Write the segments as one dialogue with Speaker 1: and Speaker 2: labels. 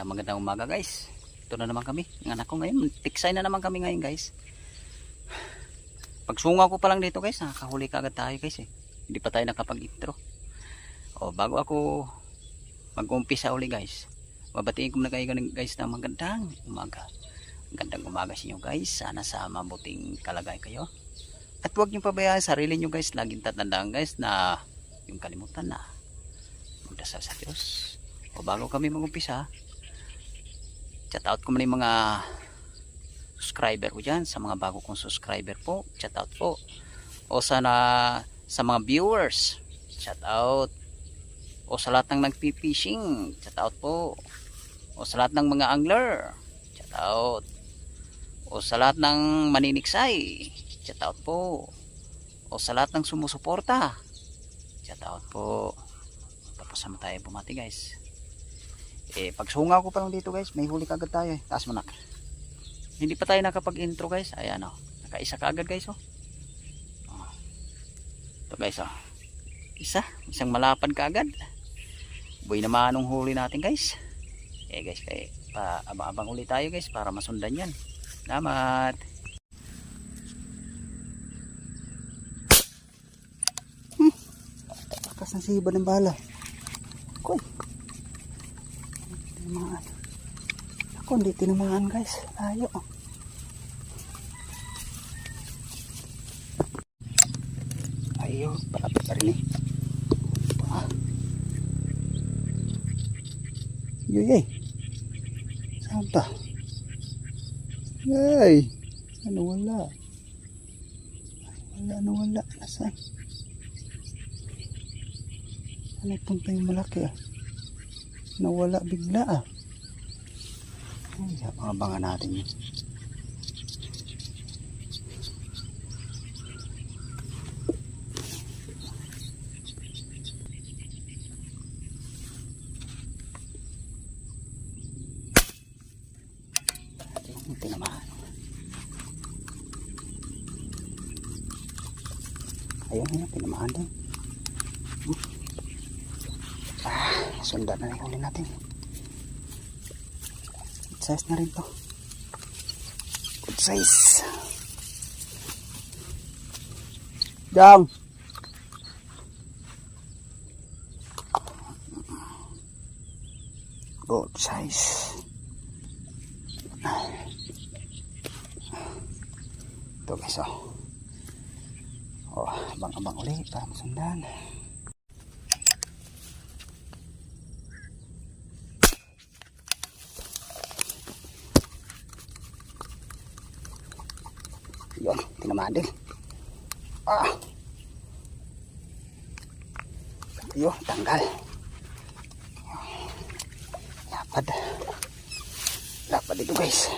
Speaker 1: Magandang umaga guys. Ito na naman kami. Yung anak ko ngayon. Tiksay na naman kami ngayon guys. Pagsungaw ko pa lang dito guys. Nakakahuli ka agad tayo guys eh. Hindi pa tayo nakapag-intro. O bago ako mag-umpisa uli guys. Babatiin ko na kayo guys na magandang umaga. Magandang umaga sa inyo guys. Sana sa mabuting kalagay kayo. At huwag nyo pabayaan sarili nyo guys. Laging tatandaan guys na yung kalimutan na magdasal sa Diyos. O bago kami mag-umpisa, chat out ko muna yung mga subscriber ko dyan. Sa mga bago kong subscriber po, chat out po. O sana sa mga viewers, chat out. O sa lahat ng nagpi-fishing, chat out po. O sa lahat ng mga angler, chat out. O sa lahat ng maniniksay, chat out po. O sa lahat ng sumusuporta, chat out po. Tapos sama tayo bumati guys. Pagsunga ko pa lang dito guys, may huli kagad tayo eh. Taas mo nak. Hindi pa tayo nakapag-intro guys. Ayan o. Nakaisa kagad guys o. Ito guys o. Isang malapad kagad. Buhay naman anong huli natin guys. Guys, abang-abang ulit tayo guys para masundan yan. Salamat. Lakas ng siba ng bala. Koy. Tinamaan. Ako hindi tinamaan guys. Layo. Ayaw. Palapit pa rin eh. Yay. Saan pa? Yay. Wala. Wala. Nasaan? Ano punta yung malaki ah? Nawala bigla ah. Ay, abangan natin yun. Tinamaan. Ayun, tinamaan din. Sundan na rin ulit natin. Good size na rin to. Good size. Dang. Good size. Ito guys abang-abang ulit para masundan. Yun, tinamaan din. Yun, tanggal. Lapad dito guys.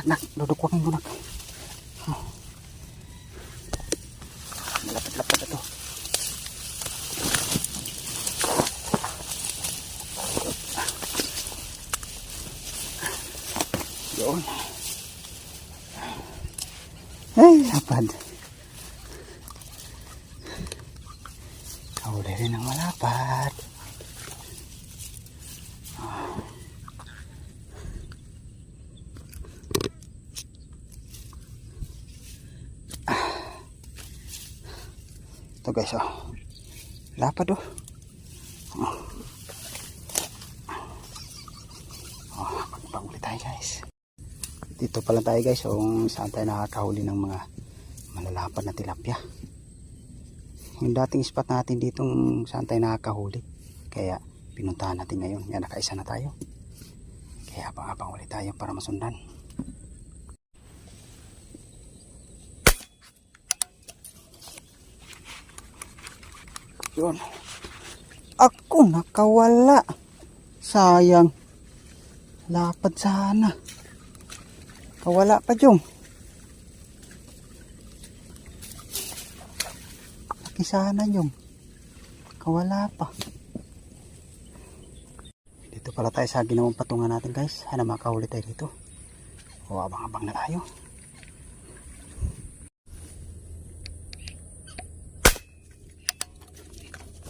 Speaker 1: Nak, dudukwakin ko nak. Malapad-lapad na to. Yun. Ay, lapad. Huli rin ang malapad. Ito guys lapad pag-ulit tayo guys. Dito pala tayo guys kung saan tayo nakakahuli ng mga malalapad na tilapia. Yung dating spot natin dito saan tayo nakakahuli, kaya pinuntahan natin ngayon. Yan, nakaisa na tayo, kaya abang-abang ulit tayo para masundan. Yun, ako nakawala, sayang, lapad sana, kawala pa yung laki sana yung kawala pa. Dito pala tayo sa ginawang patungan natin guys. Sana makahuli tayo dito. O abang-abang na tayo.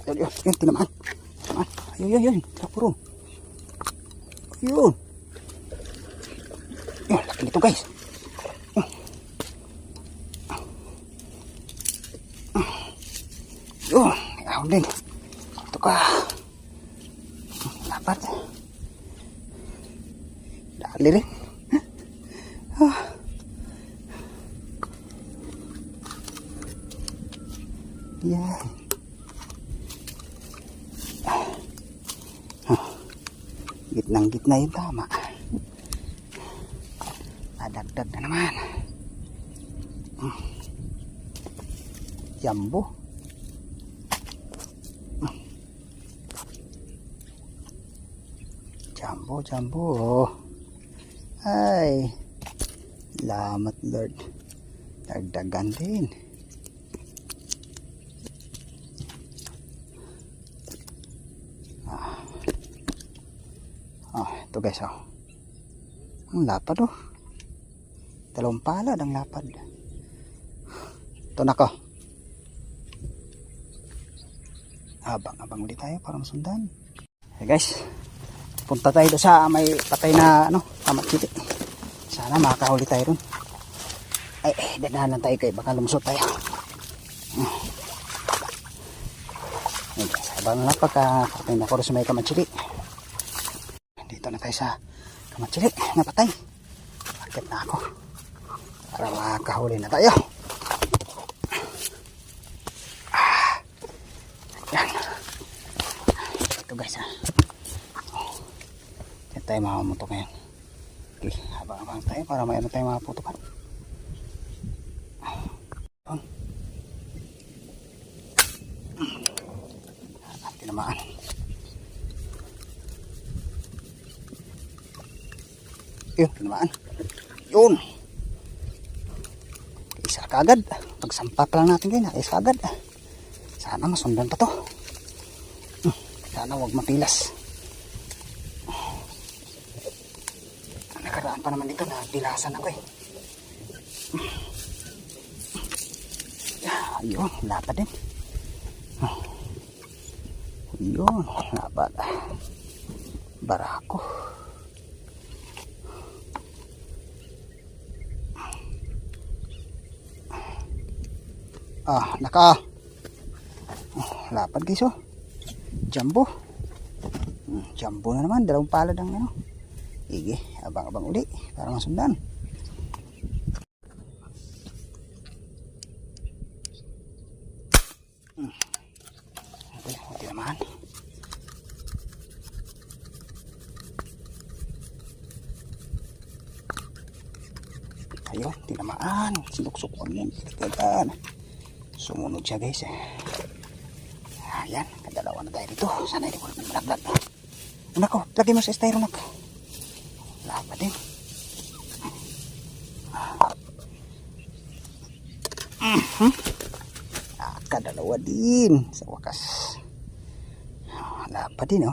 Speaker 1: Yun, tinamaan. Ayun. Tapuro. Ayun. Yun, laki nito guys. Yun, may ahon din. Ito ka. Dapat. Dali rin. Yan. Gitnang-gitna yung tama. Nadagdag na naman. Jumbo. Jumbo. Ay. Salamat Lord. Dagdagan din. Ito guys, ang lapad dalawang palad ang lapad. Ito na ko. Abang ulit tayo para masundan. Hey guys, punta tayo sa may patay na kamatchili. Sana makakahuli tayo ron. Ay, dadahan lang tayo kay baka lumusot tayo. Hey guys, abang na pagka patay na ko sa may kamatchili. Dito na tayo sa kamatchili na patay. Akit na ako para makahuli na tayo. Yan. Ito guys Diyan tayo makamutok ngayon. Okay, habang tayo para may tayo makaputokan. Tinamaan. Yun, tinamaan. Yun. Isa kagad. Pagsampa pa lang natin ganyan. Isa kagad. Sana masundan pa to. Sana wag mapilas. Nakaraan pa naman dito. Napilasan ako Ayun, lapad din. Ayun, lapad. Barako. Lapad guys Jumbo. Jumbo na naman, dalawang palad ang Sige, abang-abang uli para masundan. Okay naman. Ayun, tinamaan. Sinuksukon yan. Sumunod siya guys Ayan, kadalawa na tayo dito. Sana hindi ko naman malaglag. Nako, lagay mo sa styronak. Lapa din. Kadalawa din. Sa wakas. Lapa din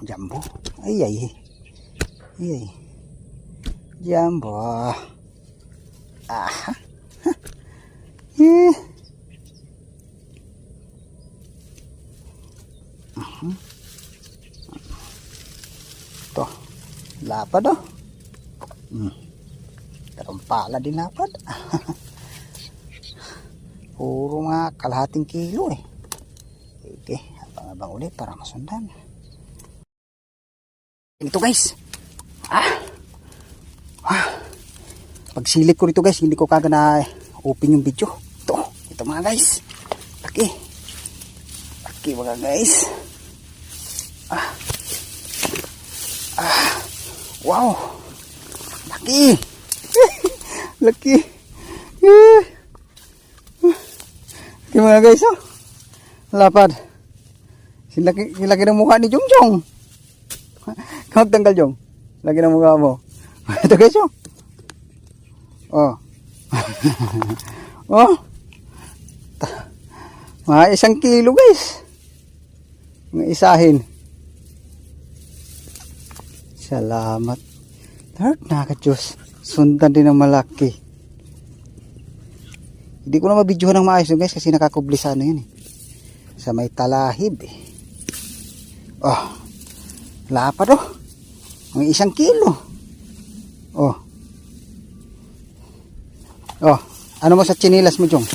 Speaker 1: Jumbo. Ay. Jumbo. Ito. Lapad Dalawang pala din lapad. Puro mga kalahating kilo Okay, abang-abang ulit para masundan. Ito guys. Pagsilip ko rito guys, hindi ko kagad na open yung video. Ito mga guys. Laki mga guys. Wow. Laki. Laki mga guys lapad. Laki ng mukha ni Jongjong. Kag tanggal Jong. Laki ng mukha mo. Ito guys mga 1 kilo guys. Mga isahin. Salamat Lord, nakaka-Diyos. Sundan din ng malaki.
Speaker 2: Hindi ko na mabidyohan ng maayos guys kasi nakakubli sa ano yun eh. Sa may talahib eh. Oh. Lapad oh. May 1 kilo. Oh. Oh. Ano mo sa chinilas mo, Jong?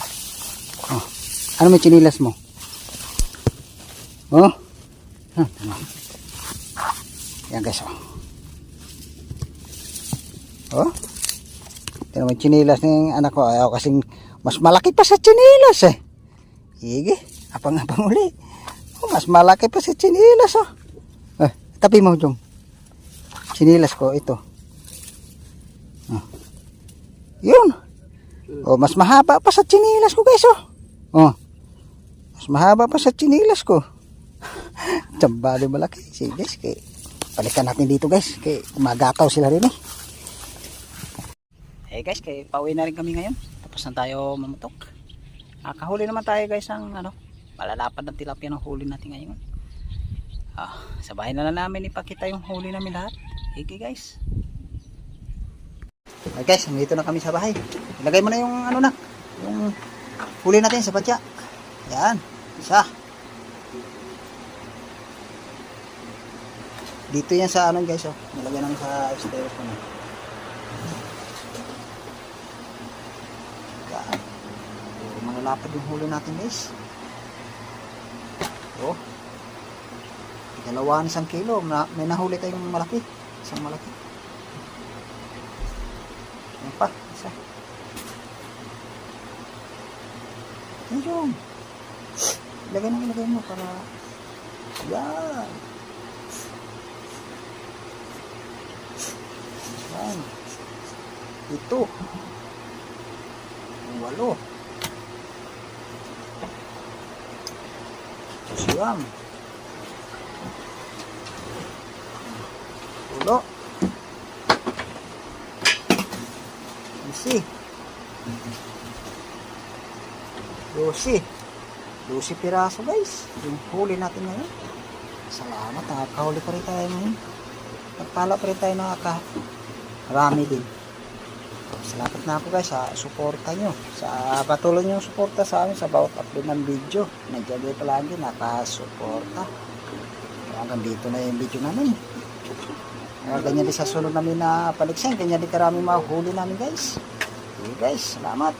Speaker 2: Oh. Ano mo chinilas mo? Oh. Ano? Yan guys oh. Oh. Ito naman chinilas ng anak ko. Ayaw kasing mas malaki pa sa chinilas eh. Hige. Apang-apang uli. Oh, mas malaki pa sa chinilas oh. Tapi mo Jong. Chinilas ko ito. Oh. Yun. Oh, mas mahaba pa sa chinilas ko guys oh. Oh. Mas mahaba pa sa chinilas ko. Tsambali malaki. Sige guys. Balikan natin dito guys. Magataw sila rin eh. Hey guys, pauwi na rin kami ngayon. Tapos na tayo mamutok. Nakahuli naman tayo guys ng malalapad ng tilapia ng huli natin ngayon. Sa bahay na namin ipakita yung huli namin lahat. Okay guys. Okay guys, nandito na kami sa bahay. Ilagay mo na yung yung huli natin sa patya. Yan, isa. Dito yan sa guys oh. Nilagay namin sa stairs ko na. Yan. Malalapad yung huli natin guys. Oh. Dalawa 1 kilo. May nahuli tayong malaki. Isang malaki. Yan pa. Isa. Yan. Ilagay mo para yan. Yan. Ito. 8. Siyam. 10. Isi. 12 piraso guys. Yung huli natin ngayon. Salamat. Nakakahuli pa rin tayo ngayon. Nagpala pa rin tayo marami din. Salamat na ako guys sa suporta nyo. Sa patuloy nyo suporta sa amin sa bawat upload ng video. Nandiyan kayo palagi nakasuporta. Hanggang dito na yung video namin. Ganyan din sa sunod namin na paliksin. Ganyan din karami mahuli namin guys. Okay guys, salamat.